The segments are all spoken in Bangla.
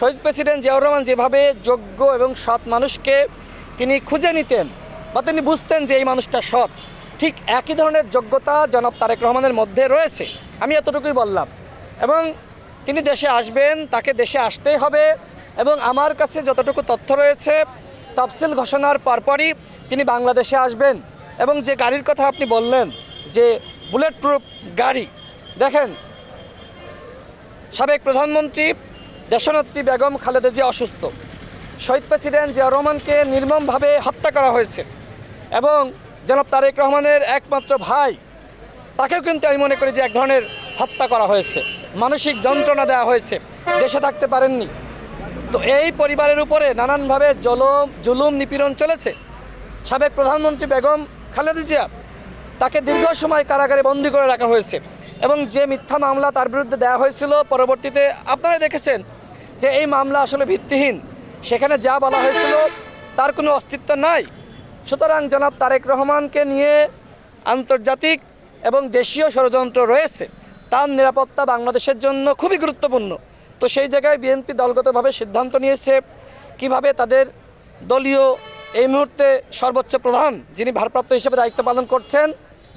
শহীদ প্রেসিডেন্ট জিয়াউর রহমান যেভাবে যোগ্য এবং সৎ মানুষকে তিনি খুঁজে নিতেন বা তিনি বুঝতেন যে এই মানুষটা সৎ, ঠিক একই ধরনের যোগ্যতা জনাব তারেক রহমানের মধ্যে রয়েছে, আমি এতটুকুই বললাম। এবং তিনি দেশে আসবেন, তাকে দেশে আসতেই হবে। এবং আমার কাছে যতটুকু তথ্য রয়েছে, তফসিল ঘোষণার পরপরই তিনি বাংলাদেশে আসবেন। এবং যে গাড়ির কথা আপনি বললেন, যে বুলেট প্রুফ গাড়ি, দেখেন, সাবেক প্রধানমন্ত্রী দেশনেত্রী বেগম খালেদা জিয়া অসুস্থ, শহীদ প্রেসিডেন্ট জিয়াউর রহমানকে নির্মমভাবে হত্যা করা হয়েছে এবং জনাব তারেক রহমানের একমাত্র ভাই, তাকেও কিন্তু আমি মনে করি যে এক ধরনের হত্যা করা হয়েছে, মানসিক যন্ত্রণা দেওয়া হয়েছে, দেশে থাকতে পারেননি। তো এই পরিবারের উপরে নানানভাবে জুলুম নিপীড়ন চলেছে। সাবেক প্রধানমন্ত্রী বেগম খালেদা জিয়া, তাকে দীর্ঘ সময় কারাগারে বন্দী করে রাখা হয়েছে এবং যে মিথ্যা মামলা তার বিরুদ্ধে দেওয়া হয়েছিল, পরবর্তীতে আপনারা দেখেছেন যে এই মামলা আসলে ভিত্তিহীন, সেখানে যা বলা হয়েছিল তার কোনো অস্তিত্ব নাই। সুতরাং জনাব তারেক রহমানকে নিয়ে আন্তর্জাতিক এবং দেশীয় ষড়যন্ত্র রয়েছে, তার নিরাপত্তা বাংলাদেশের জন্য খুবই গুরুত্বপূর্ণ। তো সেই জায়গায় বিএনপি দলগতভাবে সিদ্ধান্ত নিয়েছে কিভাবে তাদের দলীয় এই মুহূর্তে সর্বোচ্চ প্রধান, যিনি ভারপ্রাপ্ত হিসেবে দায়িত্ব পালন করছেন,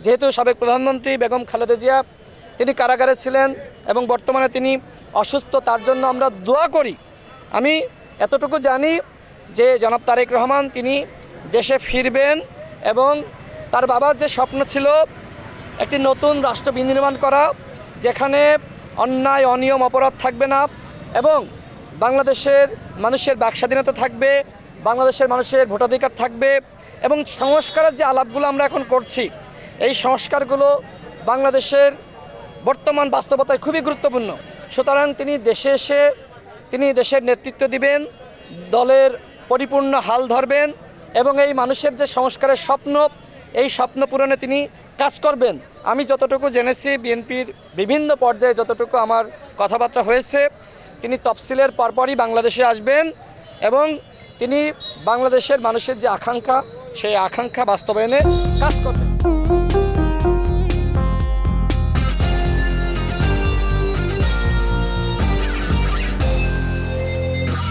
যেহেতু সাবেক প্রধানমন্ত্রী বেগম খালেদা জিয়া তিনি কারাগারে ছিলেন এবং বর্তমানে তিনি অসুস্থ, তার জন্য আমরা দোয়া করি। আমি এতটুকু জানি যে জনাব তারেক রহমান তিনি দেশে ফিরবেন এবং তার বাবার যে স্বপ্ন ছিল একটি নতুন রাষ্ট্র বিনির্মাণ করা, যেখানে অন্যায় অনিয়ম অপরাধ থাকবে না এবং বাংলাদেশের মানুষের বাক স্বাধীনতা থাকবে, বাংলাদেশের মানুষের ভোটাধিকার থাকবে এবং সংস্কারের যে আলাপগুলো আমরা এখন করছি, এই সংস্কারগুলো বাংলাদেশের বর্তমান বাস্তবতায় খুবই গুরুত্বপূর্ণ। সুতরাং তিনি দেশে এসে তিনি দেশের নেতৃত্ব দিবেন, দলের পরিপূর্ণ হাল ধরবেন এবং এই মানুষের যে সংস্কারের স্বপ্ন, এই স্বপ্ন পূরণে তিনি কাজ করবেন। আমি যতটুকু জেনেছি, বিএনপির বিভিন্ন পর্যায়ে যতটুকু আমার কথাবার্তা হয়েছে, তিনি তফসিলের পরপরই বাংলাদেশে আসবেন এবং তিনি বাংলাদেশের মানুষের যে আকাঙ্ক্ষা, সেই আকাঙ্ক্ষা বাস্তবায়নে কাজ করবেন।